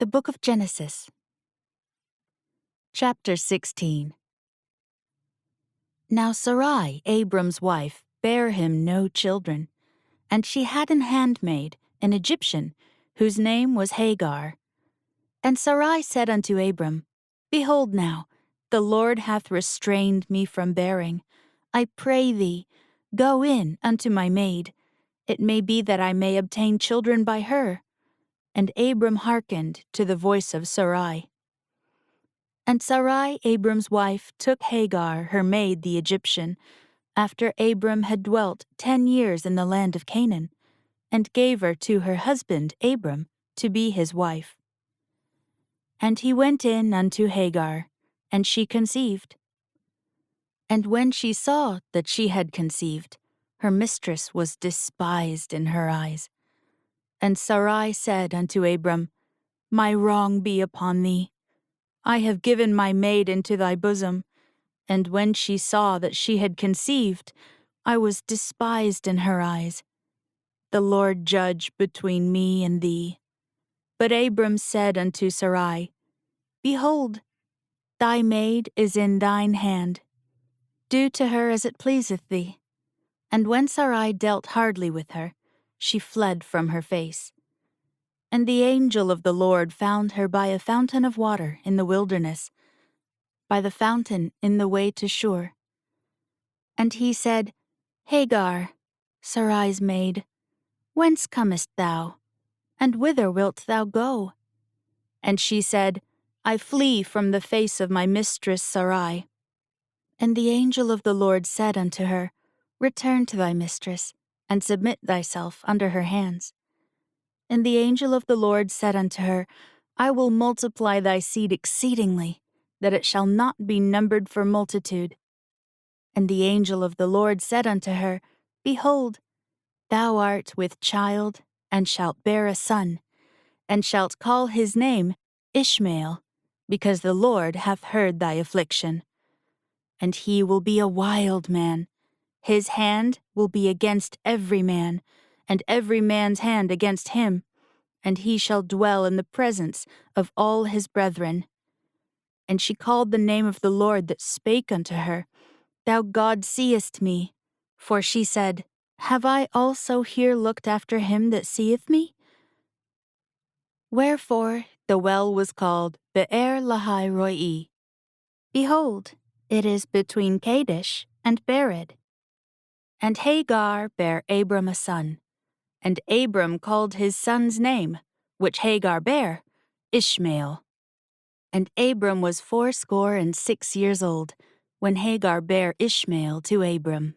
The Book of Genesis. Chapter 16. Now Sarai, Abram's wife, bare him no children, and she had an handmaid, an Egyptian, whose name was Hagar. And Sarai said unto Abram, Behold now, the Lord hath restrained me from bearing. I pray thee, go in unto my maid. It may be that I may obtain children by her. And Abram hearkened to the voice of Sarai. And Sarai, Abram's wife, took Hagar, her maid the Egyptian, after Abram had dwelt 10 years in the land of Canaan, and gave her to her husband Abram to be his wife. And he went in unto Hagar, and she conceived. And when she saw that she had conceived, her mistress was despised in her eyes. And Sarai said unto Abram, My wrong be upon thee. I have given my maid into thy bosom. And when she saw that she had conceived, I was despised in her eyes. The Lord judge between me and thee. But Abram said unto Sarai, Behold, thy maid is in thine hand. Do to her as it pleaseth thee. And when Sarai dealt hardly with her, she fled from her face. And the angel of the Lord found her by a fountain of water in the wilderness, by the fountain in the way to Shur. And he said, Hagar, Sarai's maid, whence comest thou? And whither wilt thou go? And she said, I flee from the face of my mistress Sarai. And the angel of the Lord said unto her, Return to thy mistress, and submit thyself under her hands. And the angel of the Lord said unto her, I will multiply thy seed exceedingly, that it shall not be numbered for multitude. And the angel of the Lord said unto her, Behold, thou art with child, and shalt bear a son, and shalt call his name Ishmael, because the Lord hath heard thy affliction. And he will be a wild man. His hand will be against every man, and every man's hand against him, and he shall dwell in the presence of all his brethren. And she called the name of the Lord that spake unto her, Thou God seest me. For she said, Have I also here looked after him that seeth me? Wherefore the well was called Be'er Lahai Roi. Behold, it is between Kadesh and Bered. And Hagar bare Abram a son, and Abram called his son's name, which Hagar bare, Ishmael. And Abram was 86 years old, when Hagar bare Ishmael to Abram.